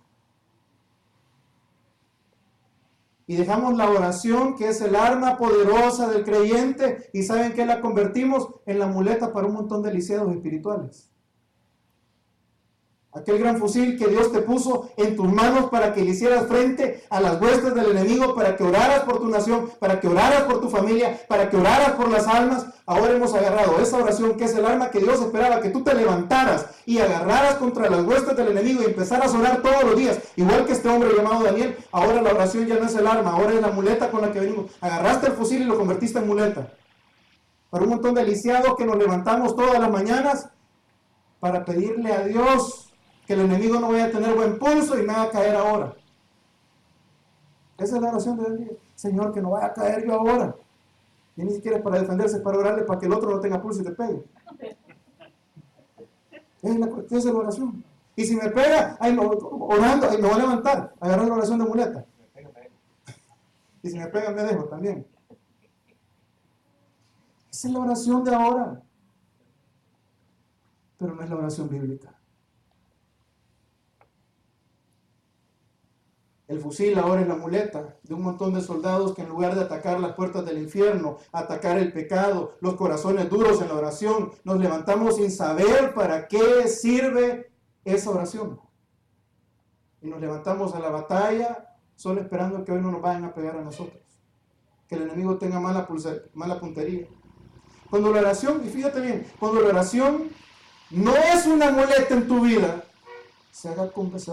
Y dejamos la oración, que es el arma poderosa del creyente, y ¿saben qué? La convertimos en la muleta para un montón de lisiados espirituales. Aquel gran fusil que Dios te puso en tus manos para que le hicieras frente a las huestes del enemigo, para que oraras por tu nación, para que oraras por tu familia, para que oraras por las almas. Ahora hemos agarrado esa oración, que es el arma que Dios esperaba que tú te levantaras y agarraras contra las huestes del enemigo y empezaras a orar todos los días, igual que este hombre llamado Daniel. Ahora la oración ya no es el arma, ahora es la muleta con la que venimos. Agarraste el fusil y lo convertiste en muleta para un montón de lisiados que nos levantamos todas las mañanas para pedirle a Dios que el enemigo no vaya a tener buen pulso y me haga caer ahora. Esa es la oración de Daniel. Señor, que no vaya a caer yo ahora. Y ni siquiera es para defenderse, es para orarle para que el otro no tenga pulso y te pegue. Esa es la oración. Y si me pega, orando, me voy a levantar, agarrar la oración de muleta. Y si me pega, me dejo también. Esa es la oración de ahora. Pero no es la oración bíblica. El fusil ahora es la muleta de un montón de soldados que en lugar de atacar las puertas del infierno, atacar el pecado, los corazones duros en la oración, nos levantamos sin saber para qué sirve esa oración. Y nos levantamos a la batalla solo esperando que hoy no nos vayan a pegar a nosotros. Que el enemigo tenga mala puntería. Cuando la oración, y fíjate bien, cuando la oración no es una muleta en tu vida, se va a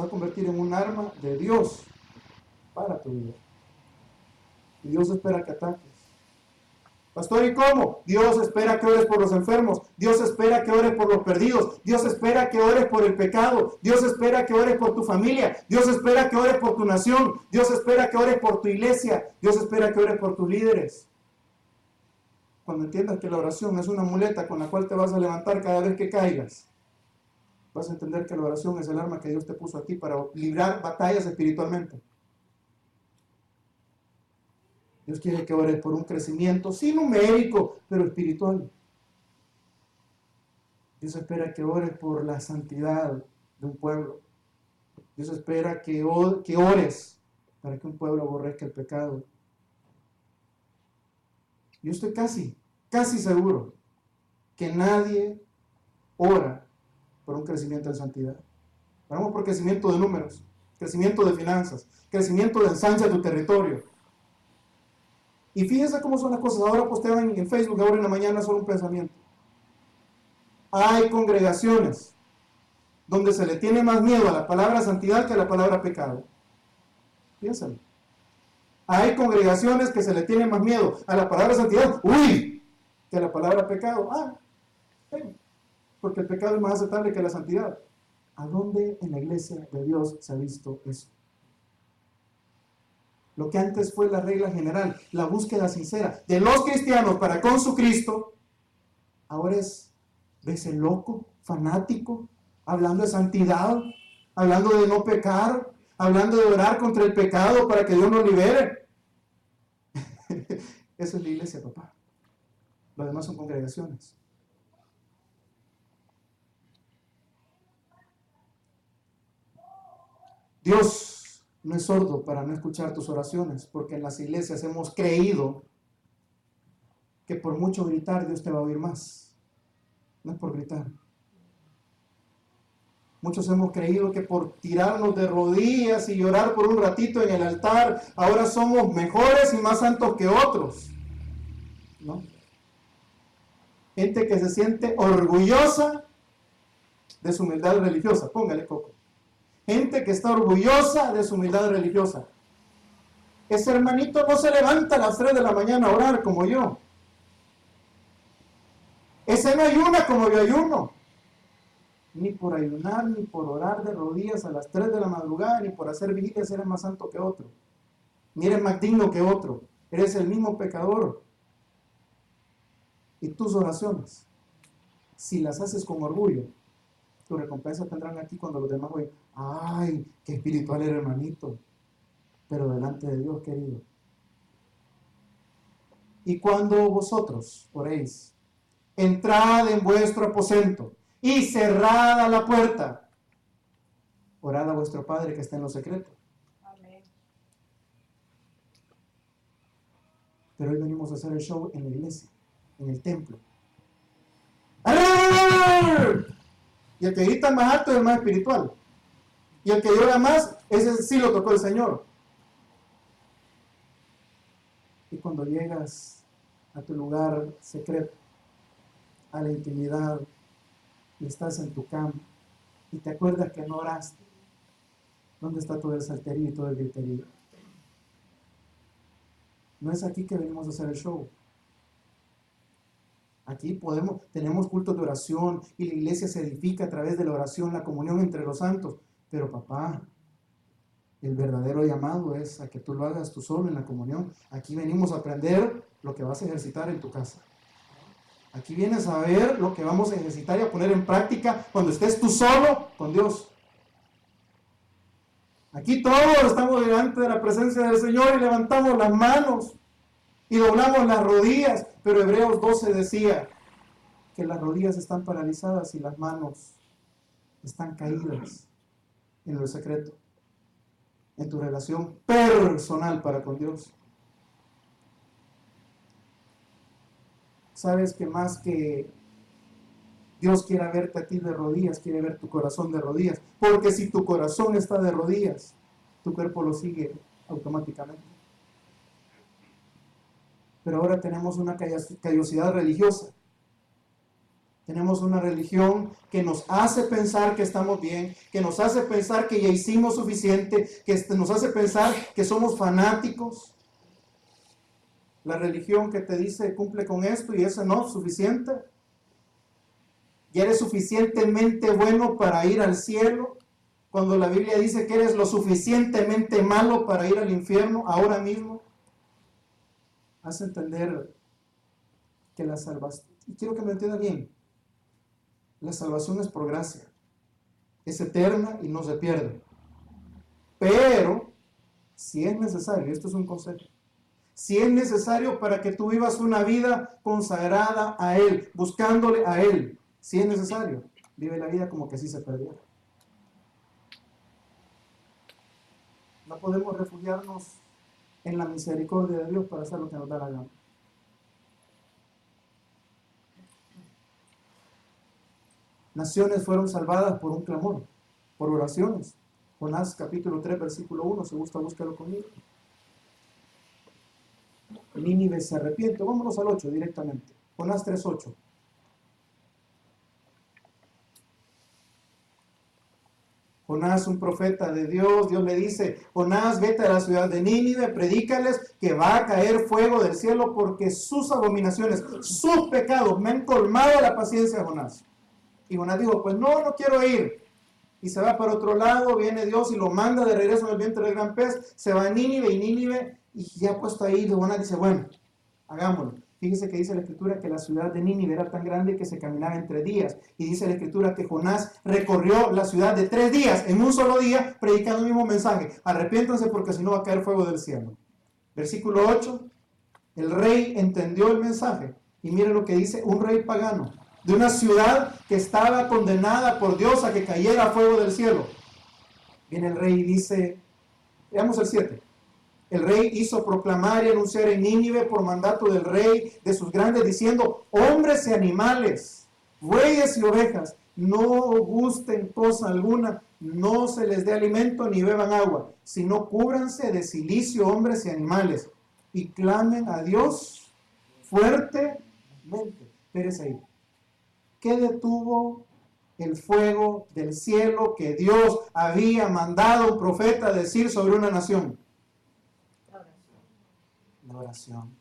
convertir en un arma de Dios para tu vida. Y Dios espera que ataques. Pastor, ¿y cómo? Dios espera que ores por los enfermos. Dios espera que ores por los perdidos. Dios espera que ores por el pecado. Dios espera que ores por tu familia. Dios espera que ores por tu nación. Dios espera que ores por tu iglesia. Dios espera que ores por tus líderes. Cuando entiendas que la oración es una muleta con la cual te vas a levantar cada vez que caigas, vas a entender que la oración es el arma que Dios te puso a ti para librar batallas espiritualmente. Dios quiere que ores por un crecimiento, sí numérico, pero espiritual. Dios espera que ores por la santidad de un pueblo. Dios espera que ores para que un pueblo aborrezca el pecado. Yo estoy casi seguro que nadie ora por un crecimiento en santidad. Oramos por crecimiento de números, crecimiento de finanzas, crecimiento de ensancha de tu territorio. Y fíjense cómo son las cosas. Ahora postean en Facebook, ahora en la mañana, solo un pensamiento. Hay congregaciones donde se le tiene más miedo a la palabra santidad que a la palabra pecado. Piénsalo. Hay congregaciones que se le tiene más miedo a la palabra santidad, que a la palabra pecado. Porque el pecado es más aceptable que la santidad. ¿A dónde en la iglesia de Dios se ha visto eso? Lo que antes fue la regla general, la búsqueda sincera de los cristianos para con su Cristo, ahora es, ¿ves el loco, fanático, hablando de santidad, hablando de no pecar, hablando de orar contra el pecado para que Dios nos libere? Eso es la iglesia, papá. Lo demás son congregaciones. Dios no es sordo para no escuchar tus oraciones, porque en las iglesias hemos creído que por mucho gritar Dios te va a oír más. No es por gritar. Muchos hemos creído que por tirarnos de rodillas y llorar por un ratito en el altar, ahora somos mejores y más santos que otros. ¿No? Gente que se siente orgullosa de su humildad religiosa. Póngale coco. Gente que está orgullosa de su humildad religiosa. Ese hermanito no se levanta a las 3 de la mañana a orar como yo. Ese no ayuna como yo ayuno. Ni por ayunar, ni por orar de rodillas a las 3 de la madrugada, ni por hacer vigilias eres más santo que otro. Ni eres más digno que otro. Eres el mismo pecador. Y tus oraciones, si las haces con orgullo, tu recompensa tendrán aquí cuando los demás oyen, ¡ay, qué espiritual era, hermanito! Pero delante de Dios, querido. Y cuando vosotros oréis, entrad en vuestro aposento y cerrada la puerta, orad a vuestro Padre que está en lo secreto. Amén. Pero hoy venimos a hacer el show en la iglesia, en el templo. Y el que grita más alto es el más espiritual. Y el que llora más, ese sí lo tocó el Señor. Y cuando llegas a tu lugar secreto, a la intimidad, y estás en tu cama, y te acuerdas que no oraste, ¿dónde está todo el salterío y todo el griterío? No es aquí que venimos a hacer el show. Aquí tenemos cultos de oración y la iglesia se edifica a través de la oración, la comunión entre los santos. Pero papá, el verdadero llamado es a que tú lo hagas tú solo en la comunión. Aquí venimos a aprender lo que vas a ejercitar en tu casa. Aquí vienes a ver lo que vamos a ejercitar y a poner en práctica cuando estés tú solo con Dios. Aquí todos estamos delante de la presencia del Señor y levantamos las manos. y doblamos las rodillas, pero Hebreos 12 decía que las rodillas están paralizadas y las manos están caídas en lo secreto, en tu relación personal para con Dios. Sabes que más que Dios quiera verte a ti de rodillas, quiere ver tu corazón de rodillas, porque si tu corazón está de rodillas, tu cuerpo lo sigue automáticamente. Pero ahora tenemos una callosidad religiosa. Tenemos una religión que nos hace pensar que estamos bien, que nos hace pensar que ya hicimos suficiente, que nos hace pensar que somos fanáticos. La religión que te dice cumple con esto y eso no es suficiente. Ya eres suficientemente bueno para ir al cielo, cuando la Biblia dice que eres lo suficientemente malo para ir al infierno ahora mismo. Hace entender que la salvación, y quiero que me entienda bien, la salvación es por gracia, es eterna y no se pierde. Pero, si es necesario, esto es un consejo, si es necesario para que tú vivas una vida consagrada a Él, buscándole a Él, si es necesario, vive la vida como que sí se perdiera. No podemos refugiarnos en la misericordia de Dios para hacer lo que nos da la gana. Naciones fueron salvadas por un clamor, por oraciones. Jonás capítulo 3, versículo 1, si gusta, búscalo conmigo. Nínive se arrepiente. Vámonos al 8 directamente. Jonás 3, 8. Jonás, un profeta de Dios, Dios le dice: Jonás, vete a la ciudad de Nínive, predícales que va a caer fuego del cielo porque sus abominaciones, sus pecados me han colmado la paciencia de Jonás. Y Jonás dijo: pues no quiero ir. Y se va para otro lado, viene Dios y lo manda de regreso en el vientre del gran pez, se va a Nínive y ya puesto ahí, Jonás dice: bueno, hagámoslo. Fíjese que dice la Escritura que la ciudad de Nínive era tan grande que se caminaba en 3 días. Y dice la Escritura que Jonás recorrió la ciudad de 3 días, en un solo día, predicando el mismo mensaje: arrepiéntanse porque si no va a caer fuego del cielo. Versículo 8, el rey entendió el mensaje. Y mire lo que dice un rey pagano, de una ciudad que estaba condenada por Dios a que cayera fuego del cielo. Viene el rey y dice, veamos el 7. El rey hizo proclamar y anunciar en Nínive por mandato del rey de sus grandes, diciendo: hombres y animales, bueyes y ovejas, no gusten cosa alguna, no se les dé alimento ni beban agua, sino cúbranse de cilicio hombres y animales, y clamen a Dios fuertemente. Espérese ahí. ¿Qué detuvo el fuego del cielo que Dios había mandado a un profeta a decir sobre una nación? La oración.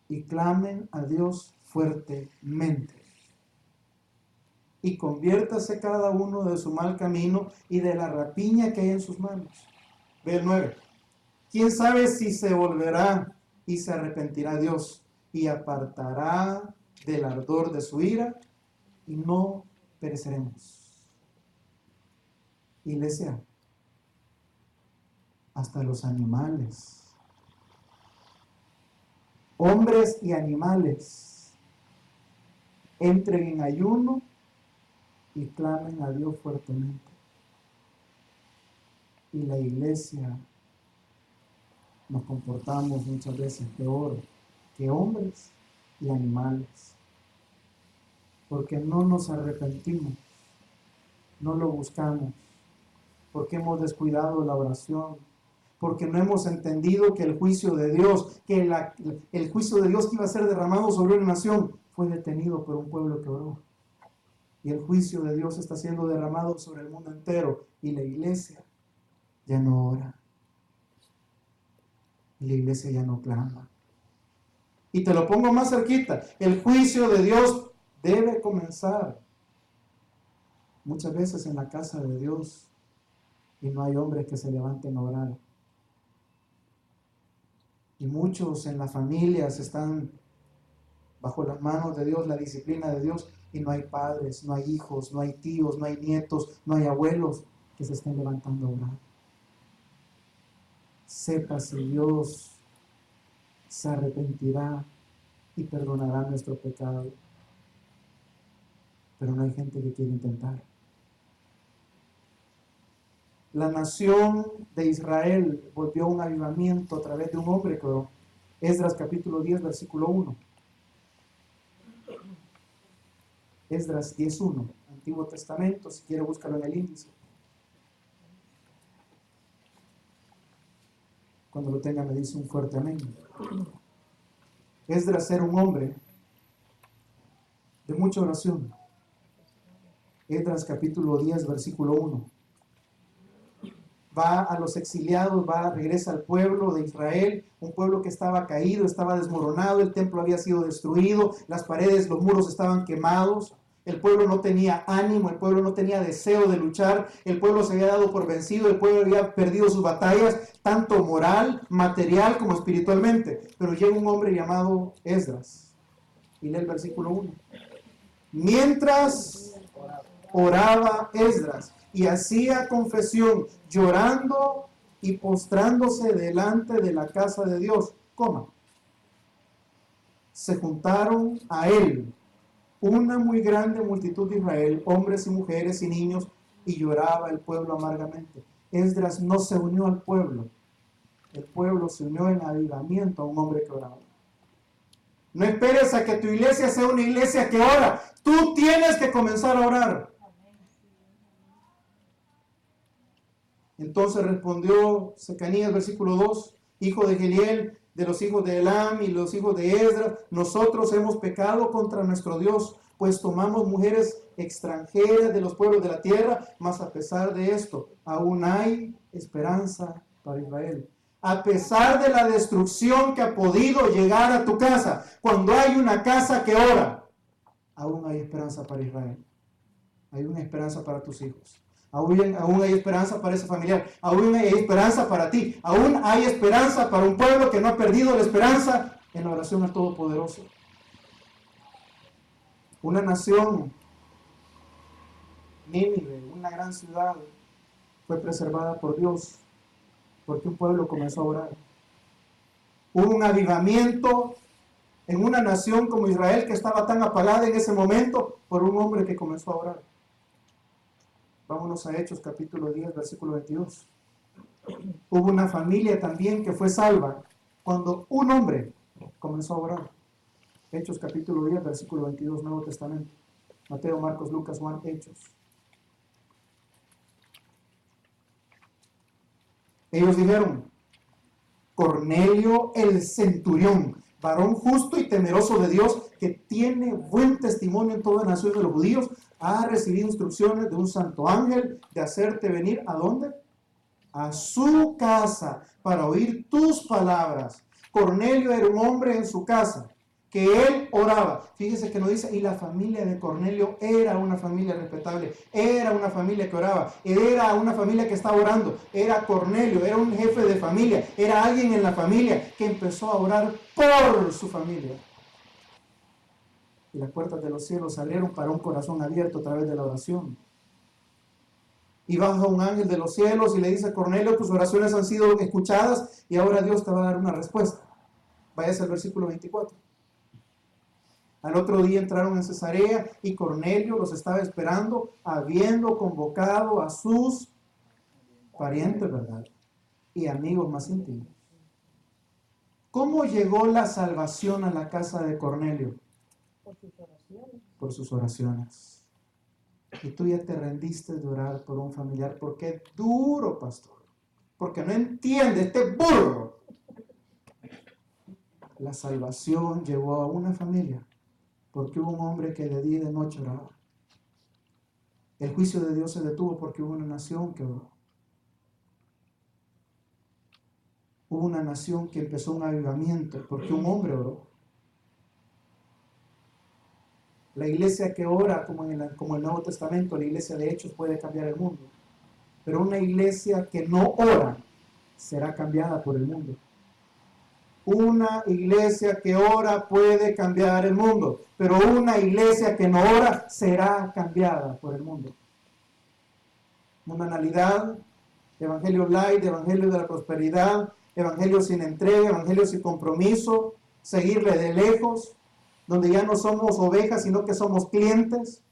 Y clamen a Dios fuertemente. Y conviértase cada uno de su mal camino y de la rapiña que hay en sus manos. Ve el 9. ¿Quién sabe si se volverá y se arrepentirá Dios y apartará del ardor de su ira y no pereceremos? Iglesia, hasta los animales, hombres y animales, entren en ayuno y clamen a Dios fuertemente. Y la iglesia nos comportamos muchas veces peor que hombres y animales, porque no nos arrepentimos, no lo buscamos, porque hemos descuidado la oración, porque no hemos entendido que el juicio de Dios, el juicio de Dios que iba a ser derramado sobre una nación, fue detenido por un pueblo que oró. Y el juicio de Dios está siendo derramado sobre el mundo entero, y la iglesia ya no ora, y la iglesia ya no clama. Y te lo pongo más cerquita, el juicio de Dios debe comenzar muchas veces en la casa de Dios, y no hay hombres que se levanten a orar. Y muchos en las familias están bajo las manos de Dios, la disciplina de Dios, y no hay padres, no hay hijos, no hay tíos, no hay nietos, no hay abuelos que se estén levantando a orar. Sepa si Dios se arrepentirá y perdonará nuestro pecado. Pero no hay gente que quiere intentar. La nación de Israel volvió a un avivamiento a través de un hombre que oró. Esdras capítulo 10, versículo 1. Esdras 10:1, Antiguo Testamento, si quiere búscalo en el índice. Cuando lo tenga me dice un fuerte amén. Esdras era un hombre de mucha oración. Esdras capítulo 10, versículo 1. Va a los exiliados, regresa al pueblo de Israel, un pueblo que estaba caído, estaba desmoronado, el templo había sido destruido, las paredes, los muros estaban quemados, el pueblo no tenía ánimo, el pueblo no tenía deseo de luchar, el pueblo se había dado por vencido, el pueblo había perdido sus batallas, tanto moral, material como espiritualmente. Pero llega un hombre llamado Esdras, y lee el versículo 1. Mientras oraba Esdras y hacía confesión, llorando y postrándose delante de la casa de Dios, se juntaron a él una muy grande multitud de Israel, hombres y mujeres y niños, y lloraba el pueblo amargamente. Esdras no se unió al pueblo, el pueblo se unió en avivamiento a un hombre que oraba. No esperes a que tu iglesia sea una iglesia que ora, tú tienes que comenzar a orar. Entonces respondió Secanías, versículo 2, hijo de Geliel, de los hijos de Elam y los hijos de Esdras, nosotros hemos pecado contra nuestro Dios, pues tomamos mujeres extranjeras de los pueblos de la tierra, mas a pesar de esto, aún hay esperanza para Israel. A pesar de la destrucción que ha podido llegar a tu casa, cuando hay una casa que ora, aún hay esperanza para Israel. Hay una esperanza para tus hijos. Aún hay esperanza para ese familiar. Aún hay esperanza para ti. Aún hay esperanza para un pueblo que no ha perdido la esperanza en la oración al Todopoderoso. Una nación, Nínive, una gran ciudad, fue preservada por Dios porque un pueblo comenzó a orar. Hubo un avivamiento en una nación como Israel que estaba tan apagada en ese momento por un hombre que comenzó a orar. Vámonos a Hechos capítulo 10, versículo 22. Hubo una familia también que fue salva cuando un hombre comenzó a orar. Hechos capítulo 10, versículo 22, Nuevo Testamento. Mateo, Marcos, Lucas, Juan, Hechos. Ellos dijeron, Cornelio el centurión, varón justo y temeroso de Dios, que tiene buen testimonio en toda la nación de los judíos, ha recibido instrucciones de un santo ángel de hacerte venir, ¿a dónde? A su casa, para oír tus palabras. Cornelio era un hombre en su casa, que él oraba. Fíjese que nos dice, y la familia de Cornelio era una familia respetable, era una familia que oraba, era una familia que estaba orando, era Cornelio, era un jefe de familia, era alguien en la familia que empezó a orar por su familia. Y las puertas de los cielos se abrieron para un corazón abierto a través de la oración. Y baja un ángel de los cielos y le dice a Cornelio, tus oraciones han sido escuchadas y ahora Dios te va a dar una respuesta. Váyase al versículo 24. Al otro día entraron en Cesarea y Cornelio los estaba esperando, habiendo convocado a sus parientes, ¿verdad? Y amigos más íntimos. ¿Cómo llegó la salvación a la casa de Cornelio? Por sus oraciones. Por sus oraciones. Y tú ya te rendiste de orar por un familiar. Porque es duro, pastor. Porque no entiende este burro. La salvación llegó a una familia. Porque hubo un hombre que de día y de noche oraba. El juicio de Dios se detuvo porque hubo una nación que oró. Hubo una nación que empezó un avivamiento porque un hombre oró. La iglesia que ora, como el Nuevo Testamento, la iglesia de Hechos, puede cambiar el mundo. Pero una iglesia que no ora será cambiada por el mundo. Una iglesia que ora puede cambiar el mundo, pero una iglesia que no ora será cambiada por el mundo. Mundanalidad, evangelio light, evangelio de la prosperidad, evangelio sin entrega, evangelio sin compromiso, seguirle de lejos, donde ya no somos ovejas, sino que somos clientes.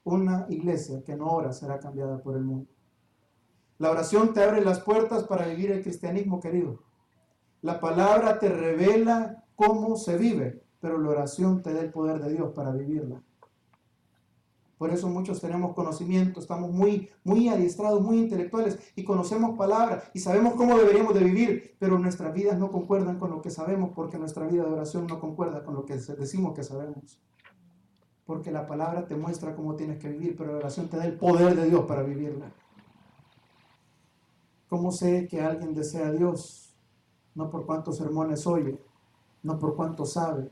Una iglesia que no ora será cambiada por el mundo. La oración te abre las puertas para vivir el cristianismo, querido. La palabra te revela cómo se vive, pero la oración te da el poder de Dios para vivirla. Por eso muchos tenemos conocimiento, estamos muy adiestrados, muy intelectuales y conocemos palabras y sabemos cómo deberíamos de vivir, pero nuestras vidas no concuerdan con lo que sabemos porque nuestra vida de oración no concuerda con lo que decimos que sabemos. Porque la palabra te muestra cómo tienes que vivir, pero la oración te da el poder de Dios para vivirla. ¿Cómo sé que alguien desea a Dios? No por cuántos sermones oye, no por cuánto sabe,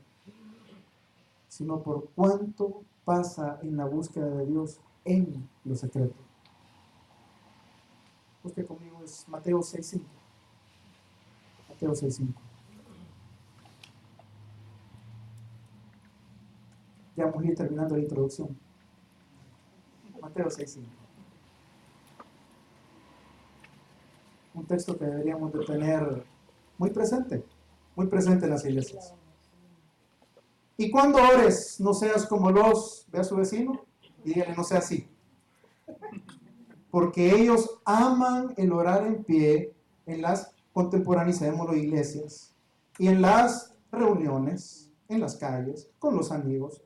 sino por cuánto pasa en la búsqueda de Dios en lo secreto. Busque conmigo, es Mateo 6:5. Mateo 6:5. Ya vamos a ir terminando la introducción. Mateo 6:5. Un texto que deberíamos de tener muy presente en las iglesias. Y cuando ores, no seas como los, ve a su vecino y dígale, no sea así. Porque ellos aman el orar en pie en las, contemporanicémoslo, iglesias, y en las reuniones, en las calles, con los amigos.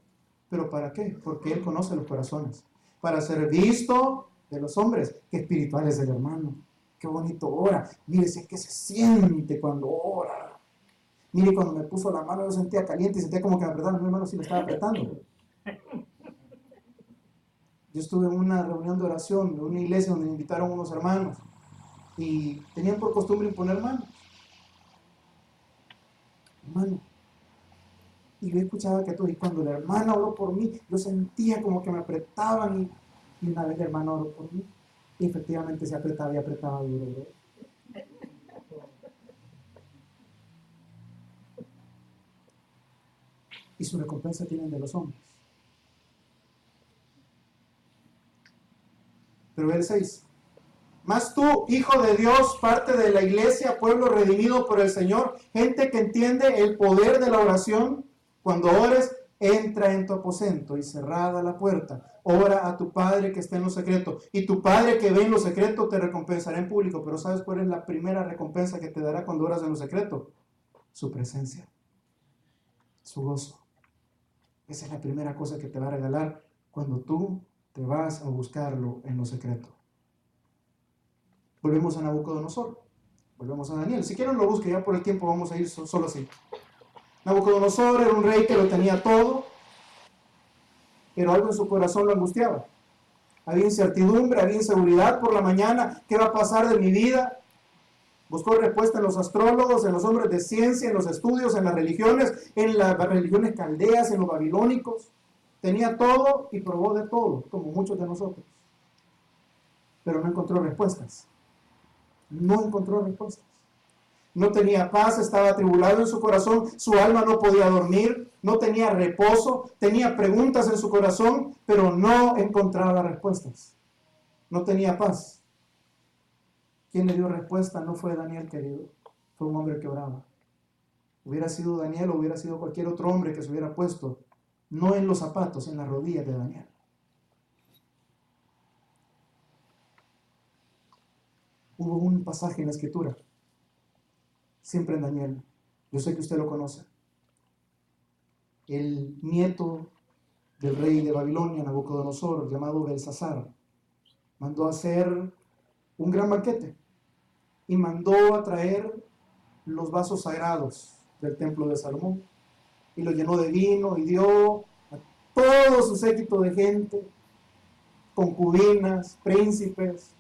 ¿Pero para qué? Porque Él conoce los corazones. Para ser visto de los hombres, qué espiritual es el hermano. Qué bonito ora. Mire, si es que se siente cuando ora. Mire, cuando me puso la mano yo sentía caliente y sentía como que me apretaba. Mi hermano sí me estaba apretando. Yo estuve en una reunión de oración de una iglesia donde me invitaron unos hermanos y tenían por costumbre imponer manos. Hermano. Y yo escuchaba que todo, y cuando la hermana oró por mí, yo sentía como que me apretaban y una vez la hermana oró por mí y efectivamente se apretaba y apretaba duro. Y su recompensa tienen de los hombres. Pero el 6. Mas tú, hijo de Dios, parte de la iglesia, pueblo redimido por el Señor, gente que entiende el poder de la oración, cuando ores, entra en tu aposento y cerrada la puerta, ora a tu Padre que está en lo secreto, y tu Padre que ve en lo secreto te recompensará en público. Pero ¿sabes cuál es la primera recompensa que te dará cuando oras en lo secreto? Su presencia, su gozo. Esa es la primera cosa que te va a regalar cuando tú te vas a buscarlo en lo secreto. Volvemos a Nabucodonosor, volvemos a Daniel. Si quieren lo busque, ya por el tiempo vamos a ir solo así. Nabucodonosor era un rey que lo tenía todo, pero algo en su corazón lo angustiaba. Había incertidumbre, había inseguridad por la mañana. ¿Qué va a pasar de mi vida? Buscó respuesta en los astrólogos, en los hombres de ciencia, en los estudios, en las religiones caldeas, en los babilónicos. Tenía todo y probó de todo, como muchos de nosotros. Pero no encontró respuestas. No encontró respuestas. No tenía paz, estaba atribulado en su corazón, su alma no podía dormir, no tenía reposo, tenía preguntas en su corazón, pero no encontraba respuestas. No tenía paz. ¿Quién le dio respuesta? No fue Daniel, querido. Fue un hombre que oraba. Hubiera sido Daniel o hubiera sido cualquier otro hombre que se hubiera puesto, no en los zapatos, en las rodillas de Daniel. Hubo un pasaje en la Escritura, siempre en Daniel. Yo sé que usted lo conoce. El nieto del rey de Babilonia, Nabucodonosor, llamado Belsasar, mandó a hacer un gran banquete y mandó a traer los vasos sagrados del templo de Salomón y lo llenó de vino y dio a todo su séquito de gente, concubinas, príncipes,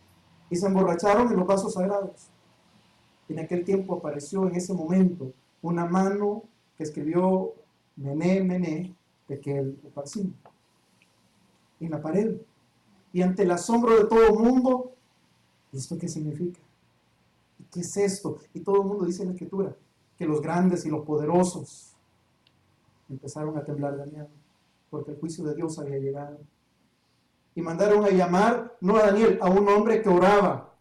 y se emborracharon en los vasos sagrados. En aquel tiempo apareció en ese momento una mano que escribió Mené, Mené, Tekel, Uparsin en la pared. Y ante el asombro de todo el mundo, ¿esto qué significa? ¿Qué es esto? Y todo el mundo dice en la Escritura que los grandes y los poderosos empezaron a temblar de miedo, porque el juicio de Dios había llegado. Y mandaron a llamar, no a Daniel, a un hombre que oraba.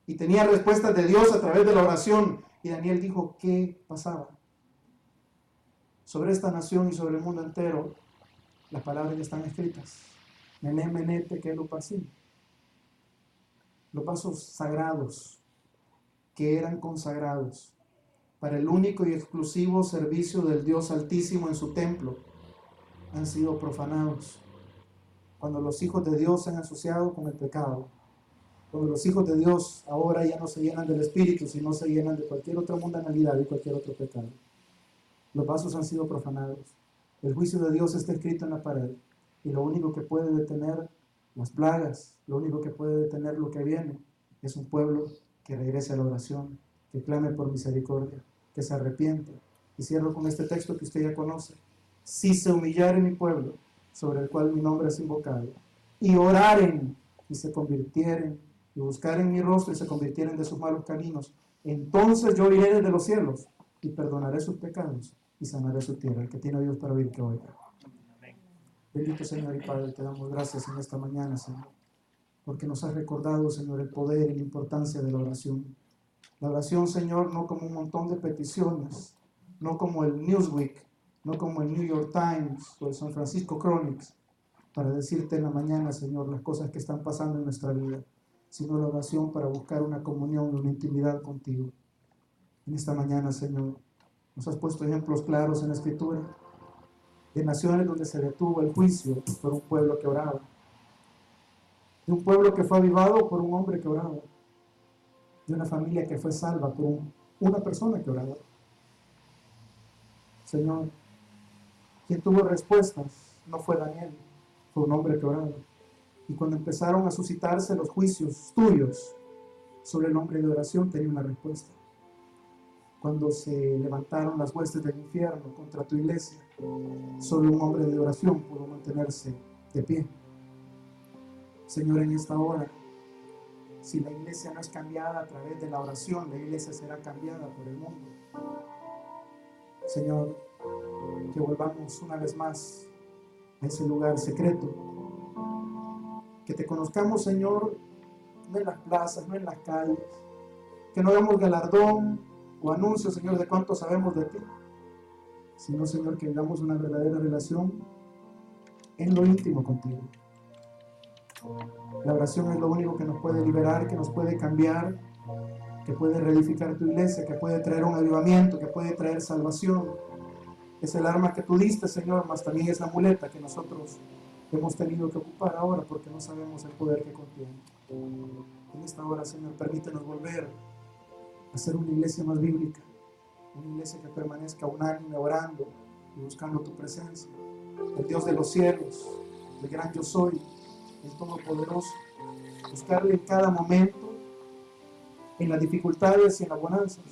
y tenía respuestas de Dios a través de la oración. Y Daniel dijo, ¿qué pasaba? Sobre esta nación y sobre el mundo entero, las palabras ya están escritas. Mené, mené, tekel, uparsin. Los vasos sagrados que eran consagrados para el único y exclusivo servicio del Dios Altísimo en su templo han sido profanados. Cuando los hijos de Dios se han asociado con el pecado, cuando los hijos de Dios ahora ya no se llenan del Espíritu, sino se llenan de cualquier otra mundanalidad y cualquier otro pecado. Los vasos han sido profanados. El juicio de Dios está escrito en la pared. Y lo único que puede detener las plagas, lo único que puede detener lo que viene, es un pueblo que regrese a la oración, que clame por misericordia, que se arrepienta. Y cierro con este texto que usted ya conoce. Si se humillare mi pueblo, sobre el cual mi nombre es invocado, y oraren, y se convirtieren, y buscaren mi rostro, y se convirtieren de sus malos caminos, entonces yo iré desde los cielos, y perdonaré sus pecados, y sanaré su tierra. El que tiene oídos para oír, que oiga. Bendito Señor y Padre, te damos gracias en esta mañana, Señor, porque nos has recordado, Señor, el poder y la importancia de la oración. La oración, Señor, no como un montón de peticiones, no como el Newsweek, no como el New York Times o el San Francisco Chronics, para decirte en la mañana, Señor, las cosas que están pasando en nuestra vida, sino la oración para buscar una comunión, una intimidad contigo. En esta mañana, Señor, nos has puesto ejemplos claros en la Escritura, de naciones donde se detuvo el juicio por un pueblo que oraba, de un pueblo que fue avivado por un hombre que oraba, de una familia que fue salva por una persona que oraba. Señor, quien tuvo respuestas no fue Daniel, fue un hombre que oraba. Y cuando empezaron a suscitarse los juicios tuyos sobre el hombre de oración, tenía una respuesta. Cuando se levantaron las huestes del infierno contra tu iglesia, solo un hombre de oración pudo mantenerse de pie. Señor, en esta hora, si la iglesia no es cambiada a través de la oración, la iglesia será cambiada por el mundo. Señor, que volvamos una vez más a ese lugar secreto. Que te conozcamos, Señor, no en las plazas, no en las calles. Que no hagamos galardón o anuncio, Señor, de cuánto sabemos de ti, sino, Señor, que hagamos una verdadera relación en lo íntimo contigo. La oración es lo único que nos puede liberar, que nos puede cambiar, que puede reedificar tu iglesia, que puede traer un avivamiento, que puede traer salvación. Es el arma que tú diste, Señor, mas también es la muleta que nosotros hemos tenido que ocupar ahora porque no sabemos el poder que contiene. En esta hora, Señor, permítenos volver a ser una iglesia más bíblica, una iglesia que permanezca unánime orando y buscando tu presencia. El Dios de los cielos, el gran yo soy, el Todopoderoso. Buscarle en cada momento, en las dificultades y en las bonanzas,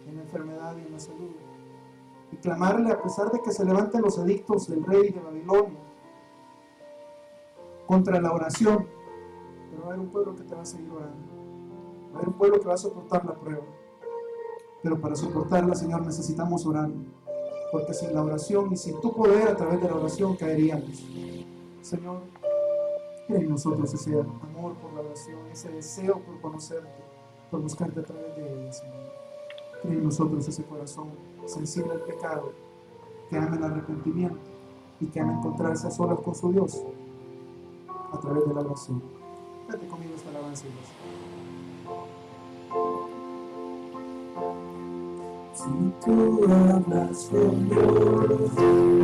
en la enfermedad y en la salud. Y clamarle a pesar de que se levanten los edictos del rey de Babilonia contra la oración. Pero va a haber un pueblo que te va a seguir orando. Va a haber un pueblo que va a soportar la prueba. Pero para soportarla, Señor, necesitamos orar. Porque sin la oración y sin tu poder a través de la oración caeríamos. Señor, crea en nosotros ese amor por la oración, ese deseo por conocerte, por buscarte a través de ella, Señor. Crea en nosotros ese corazón sensible al pecado, que ama el arrepentimiento y que ama encontrarse a solas con su Dios a través de la oración. Vete conmigo esta alabanza, iglesia. Si tú hablas con Dios,